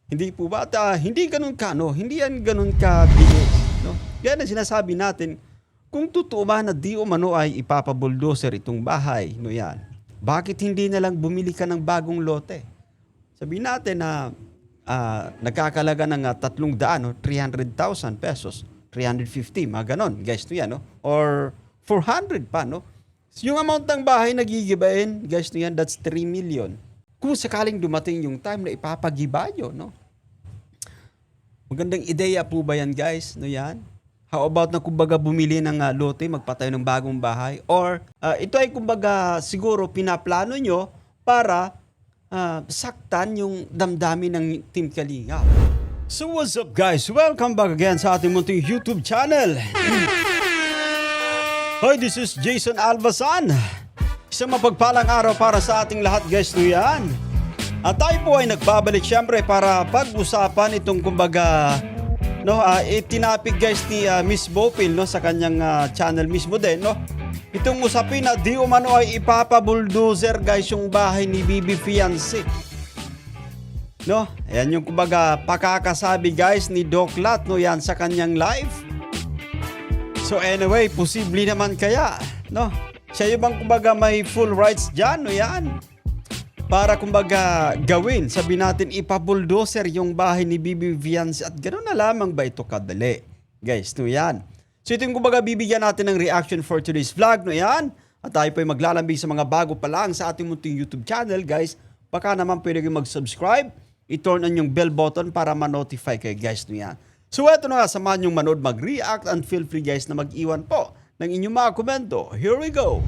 Hindi po ba? At hindi ganun ka, no? Hindi yan ganun kabilis, no? Yan ang sinasabi natin, kung totoo ba na di umano ay ipapabuldoser itong bahay, no yan, bakit hindi na lang bumili ka ng bagong lote? Sabihin natin na nagkakalaga ng 300, no? 300,000 pesos, 350, mga ganon, guys, no yan, no? Or 400 pa, no? Yung amount ng bahay na gigibain, guys, no yan, that's 3 million. Kung sakaling dumating yung time na ipapagiba yun, no? Magandang ideya po ba yan, guys? No yan? How about na kumbaga bumili ng lote, magpatayo ng bagong bahay? Or ito ay kumbaga siguro pinaplano nyo para saktan yung damdamin ng Team Kalinga. So what's up, guys? Welcome back again sa ating munting YouTube channel. Hi, this is Jason Albasan. Isang mapagpalang araw para sa ating lahat, guys, no yan. At tayo po ay nagbabalik syempre para pag-usapan itong kumbaga itinapik, guys, ni Miss Bopil, no, sa kanyang channel mismo din, no. Itong usapin na di umano ay ipapabuldozer, guys, yung bahay ni Bibi Fiancé. No, ayan yung kumbaga pakakasabi, guys, ni Doc Lat, no, yan sa kanyang live. So anyway, posible naman kaya, no? Siya yung bang kumbaga may full rights dyan, no yan? Para kumbaga gawin, sabi natin ipabuldoser yung bahay ni Bibi Fiancé at gano'n na lamang ba ito kadali? Guys, no yan. So ito yung kumbaga bibigyan natin ng reaction for today's vlog, no yan? At tayo po ay maglalambing sa mga bago pa lang sa ating munting YouTube channel, guys. Baka naman pwede kayong mag-subscribe, i-turn on yung bell button para ma-notify kayo, guys, no yan. So eto na nga, samahan yung manood, mag-react, and feel free, guys, na mag-iwan po ng inyong mga komento. Here we go!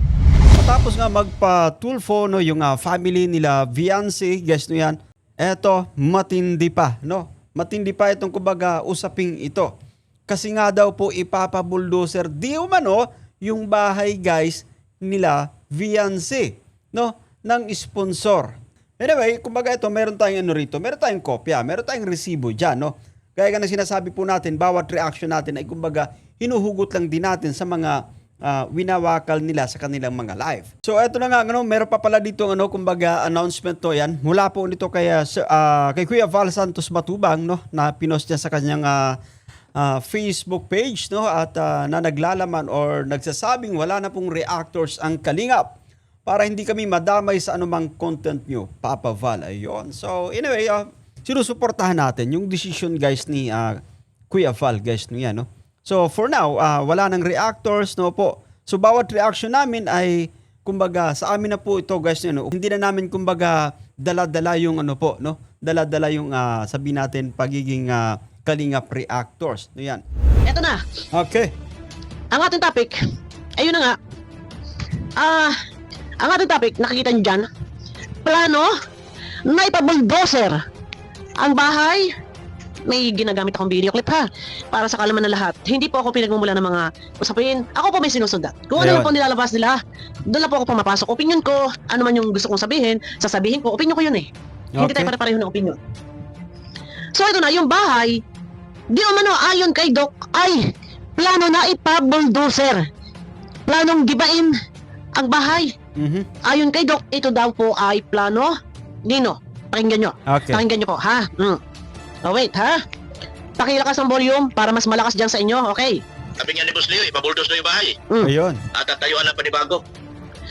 Matapos nga magpa-tulfo, no, yung family nila Fiancé, guys, no yan, eto, matindi pa, no? Matindi pa itong kumbaga usaping ito. Kasi nga daw po ipapabuldoser di umano yung bahay, guys, nila Fiancé, no, ng sponsor. Anyway, kumbaga ito, meron tayong ano rito, meron tayong kopya, meron tayong resibo dyan, no? Kaya nga na sinasabi po natin, bawat reaction natin ay kumbaga hinuhugot lang din natin sa mga winawakal nila sa kanilang mga live. So eto na nga, meron pa pala dito kumbaga announcement to yan. Mula po nito kay Kuya Val Santos Matubang, no, na pinost niya sa kanyang Facebook page, no, at na naglalaman or nagsasabing wala na pong reactors ang Kalingap para hindi kami madamay sa anumang content nyo, Papa Val. Ayun. So anyway, sinusuportahan natin yung decision, guys, ni Kuya Val, guys, no yan, no. So for now, wala nang reactors, no po. So bawat reaction namin ay kumbaga sa amin na po ito, guys, no. Hindi na namin kumbaga dala-dala yung po, no. Dala-dala yung sabihin natin pagiging Kalingap reactors, no yan. Eto na. Okay. Ang ating topic, ayun na nga. Ang ating topic, nakikita nyo dyan, plano na ipabuldoser ang bahay. May ginagamit akong video clip, ha, para sa kalaman ng lahat. Hindi po ako pinagmumula ng mga usapin. Ako po may sinusundan. Kung ano lang po nilalabas nila, doon lang po ako pumapasok. Opinion ko, ano man yung gusto kong sabihin, sasabihin ko, opinion ko yun eh. Okay. Hindi tayo pare-pareho ng opinion. So ito na, yung bahay, di umano ayon kay Doc, ay plano na ipabuldoser. Planong gibain ang bahay. Ayon kay Doc, ito daw po ay plano. Nino, pakinggan nyo. Okay. Pakinggan nyo po, ha? Oh, wait, ha? Pakilakas ang volume para mas malakas dyan sa inyo, okay? Sabi nga ni Boss Leo, ipabuldos na yung bahay. Ayun. At tatayuan na panibago.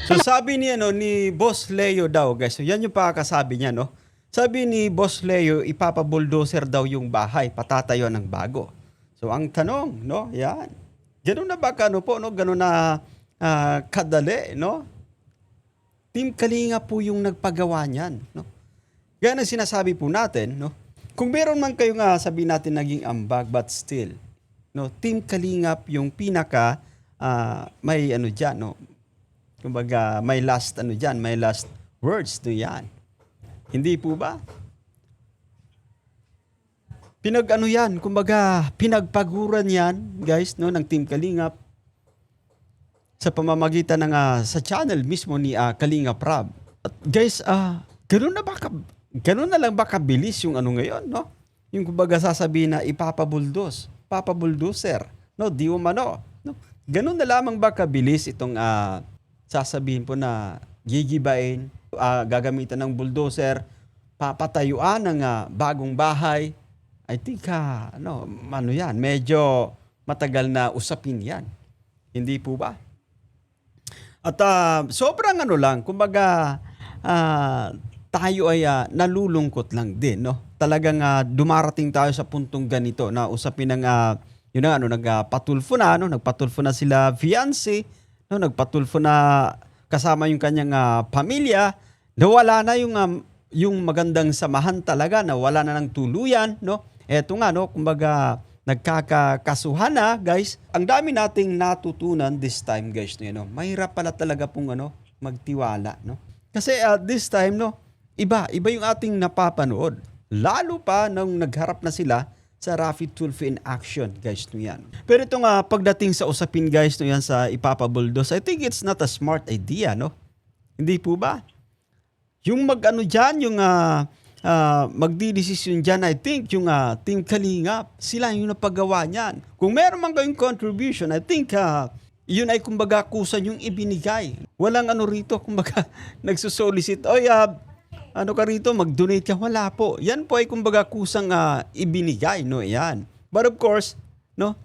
So sabi niya, no, ni Boss Leo daw, guys. So yan yung pakakasabi niya, no. Sabi ni Boss Leo, ipapabuldoser daw yung bahay, patatayo ng bago. So ang tanong, no, yan. Ganun na ba po, no? Ganun na kadali, no? Team Kalinga po yung nagpagawa niyan, no. Ganun ang sinasabi po natin, no. Kung meron man kayo nga sabihin natin naging ambag, but still, no, Team Kalingap yung pinaka may diyan, no. Kumbaga may last diyan, may last words do yan. Hindi po ba? Yan, kumbaga pinagpaguran yan, guys, no, ng Team Kalingap sa pamamagitan ng sa channel mismo ni Kalingap Rab. At guys, ganun na lang ba kabilis yung ngayon, no? Yung kumbaga sasabihin na papabuldoser, no? Di umano, no? Ganun na lamang ba kabilis itong sasabihin po na gigibain, gagamitan ng bulldozer papatayuan ng bagong bahay, I think, ano yan, medyo matagal na usapin yan. Hindi po ba? At sobrang lang, kumbaga, tayo ay nalulungkot lang din, no? Talagang dumarating tayo sa puntong ganito na usapin ng, nagpatulfo na, no? Nagpatulfo na sila fiancé, no? Nagpatulfo na kasama yung kanyang pamilya, nawala na yung magandang samahan talaga, nawala na ng tuluyan, no? Eto nga, no? Kumbaga, nagkakasuhan na, guys. Ang dami nating natutunan this time, guys, no? Mahirap pala talaga pong magtiwala, no? Kasi this time, no, iba yung ating napapanood. Lalo pa nung nagharap na sila sa Raffy Tulfo in action, guys, no yan. Pero itong pagdating sa usapin, guys, no yan sa ipapabuldos, I think it's not a smart idea, no? Hindi po ba? Yung dyan, yung magdidesisyon dyan, I think, yung Team Kalingap, sila yung napagawa niyan. Kung meron man kayong contribution, I think, yun ay kumbaga kusan yung ibinigay. Walang rito, kumbaga, nagsusolicit, oy, ka rito, mag-donate ka. Wala po. Yan po ay kumbaga kusang ibinigay, no? Yan. But of course, no?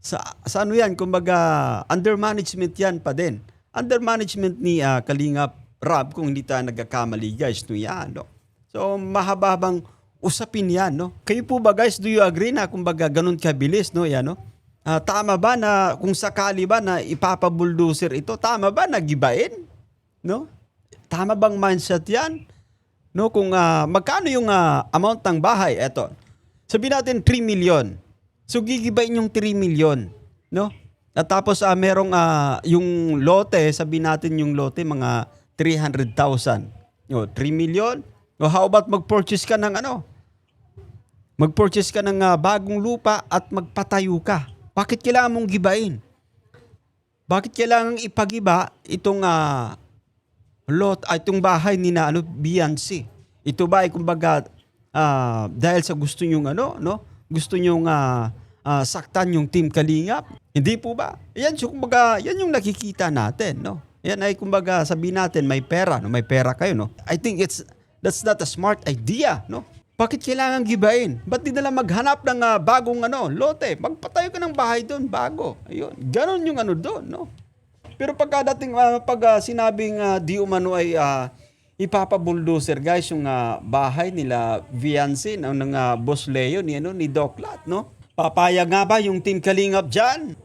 Sa yan, kumbaga, under management yan pa din. Under management ni Kalingap Rob, kung hindi tayo nagkakamali, guys, no? Yan, no? So, mahababang usapin yan, no? Kayo po ba, guys, do you agree na kumbaga ganun kabilis, no? Yan, no? Tama ba na kung sakali ba na ipapabuldoser ito? Tama ba na gibain? No? Tama bang mindset yan? No, kung magkano yung amount ng bahay, eto. Sabihin natin 3 million. So gigibain yung 3 million, no? At tapos merong yung lote, sabihin natin yung lote mga 300,000. No, 3 million. No, how about mag-purchase ka ng Mag-purchase ka ng bagong lupa at magpatayo ka. Bakit kailangan mong gibain? Bakit kailangan ipagiba itong itong bahay ni Beyonce? Ito ba ay kumbaga dahil sa gusto nyong gusto nyong saktan yung Team Kalingap? Hindi po ba? Yan kumbaga, yan yung nakikita natin, no? Yan ay kumbaga sabihin natin may pera, no? May pera kayo, no? I think that's not a smart idea, no? Bakit kailangan gibain? Ba't di nila maghanap ng bagong lote? Magpatayo ka ng bahay doon, bago. Ayun. Ganon yung doon, no? Pero pagkadating, pag sinabing di umano ay ipapabuldoser, guys, yung bahay nila Viancy, ng Boss Leo, ni Doc Lat, no? Papayag nga ba yung Team Kalingap dyan?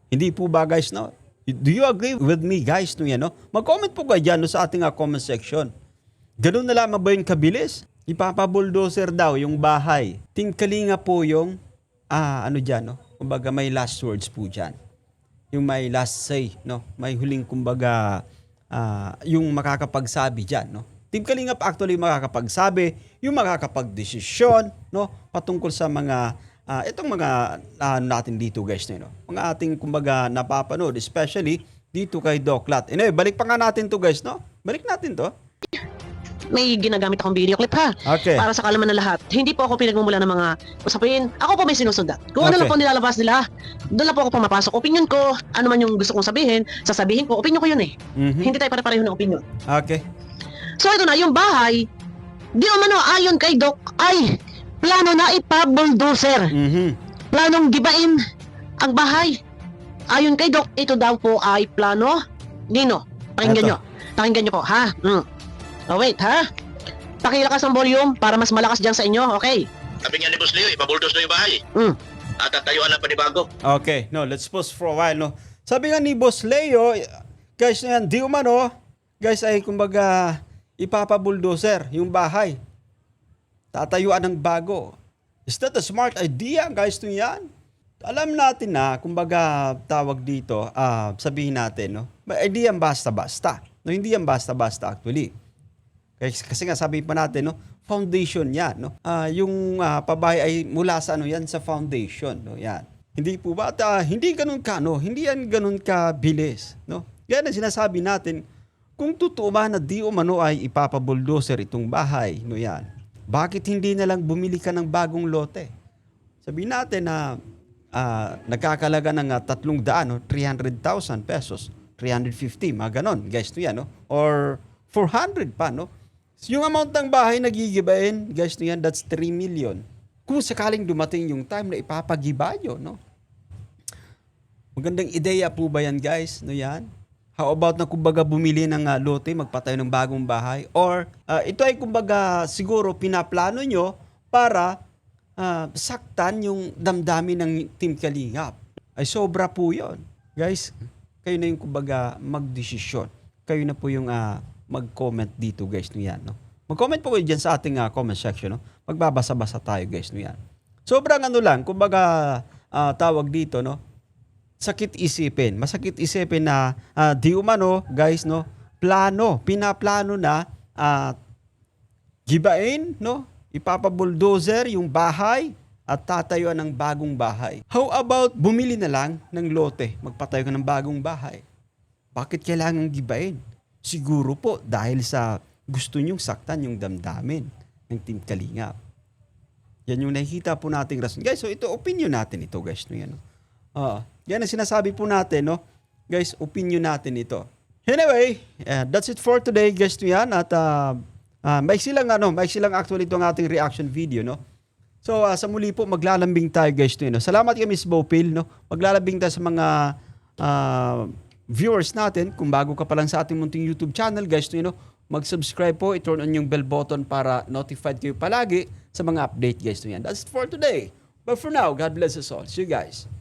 Hindi po ba, guys, no? Do you agree with me, guys, no yan, no? Mag-comment po kayo dyan no, sa ating comment section. Ganun na lamang ba yung kabilis? Ipapabuldoser daw yung bahay. Team Kalingap po yung, dyan, no? Kumbaga may last words po dyan. Yung may last say, no? May huling, kumbaga, yung makakapagsabi dyan, no? Team Kalingap actually makakapagsabi, yung makakapagdesisyon, no? Patungkol sa mga, itong mga, natin dito, guys, no? Mga ating, kumbaga, napapanood, especially dito kay Doc Lat. Anyway, balik pa nga natin to, guys, no? Balik natin to. May ginagamit akong video clip, ha? Okay. Para sa kalaman ng lahat. Hindi po ako pinagmumula ng mga usapin. Ako po may sinusundan. Kung ano Okay. lang po nilalabas nila, doon lang po ako pumapasok. Opinion ko, ano man yung gusto kong sabihin, sasabihin ko, opinion ko yun eh. Mhm. Hindi tayo pare-pareho ng opinion. Okay. So ito na, yung bahay, di umano ayon kay Doc, ay plano na ipabuldoser. Mhm. Planong gibain ang bahay. Ayon kay Doc, ito daw po ay plano. Nino, pakinggan Eto. nyo. Pakinggan nyo po, ha? Oh, wait, ha? Pakilakas ang volume para mas malakas dyan sa inyo, okay? Sabi nga ni Boss Leo, ipabuldos na yung bahay. Mm. At tatayuan ng panibago. Okay, no, let's pause for a while, no. Sabi nga ni Boss Leo, guys, na yan, di umano, guys, ay kumbaga ipapabuldoser yung bahay. Tatayuan ng bago. Is that a smart idea, guys, to yan? Alam natin na, kumbaga tawag dito, sabihin natin, no, may idea basta-basta. No, hindi yan basta-basta actually. Kasi nga sabi pa natin, no, foundation yan, no. Yung pabahay ay mula sa yan sa foundation, no, yan. Hindi po ba? At hindi ganun ka, no, hindi yan ganun ka bilis, no. Kaya na sinasabi natin, kung totoo ba na di umano ay ipapabuldoser itong bahay, no, yan. Bakit hindi na lang bumili ka ng bagong lote? Sabihin natin na nagkakalaga ng 300, no, 300,000 pesos, 350, mga ganon, guys, no, yan, no. Or 400 pa, no. Yung amount ng bahay na gigibain, guys, no yan, that's 3 million. Kung sakaling dumating yung time na ipapagiba nyo, no? Magandang ideya po ba yan, guys? No yan? How about na kumbaga bumili ng lote, magpatayo ng bagong bahay? Or ito ay kumbaga siguro pinaplano nyo para saktan yung damdamin ng Team Kalingap. Ay sobra po yon. Guys, kayo na yung kumbaga magdesisyon. Kayo na po yung mag-comment dito, guys, no yan, no? Mag-comment po kayo dyan sa ating comment section, no? Magbabasa-basa tayo, guys, no yan. Sobrang lang, kumbaga tawag dito, no? Sakit isipin. Masakit isipin na di umano, guys, no? Pinaplano na gibain, no? Ipapabuldozer yung bahay at tatayuan ng bagong bahay. How about bumili na lang ng lote, magpatayo ka ng bagong bahay? Bakit kailangan gibain? Siguro po dahil sa gusto nyong saktan yung damdamin ng Team Kalingap. Yan yung nakikita po nating rason. Guys, so ito, opinion natin ito, guys. No, yan, no? Yan ang sinasabi po natin, no? Guys, opinion natin ito. Anyway, that's it for today, guys. No, yan. At maiksi lang actually itong ating reaction video, no? So, sa muli po, maglalambing tayo, guys. No, salamat kay Miss Bopil, no? Maglalambing tayo sa mga viewers natin. Kung bago ka pa lang sa ating munting YouTube channel, guys, no, mag-subscribe po, i-turn on yung bell button para notified kayo palagi sa mga update, guys. No, yan. That's it for today. But for now, God bless us all. See you guys.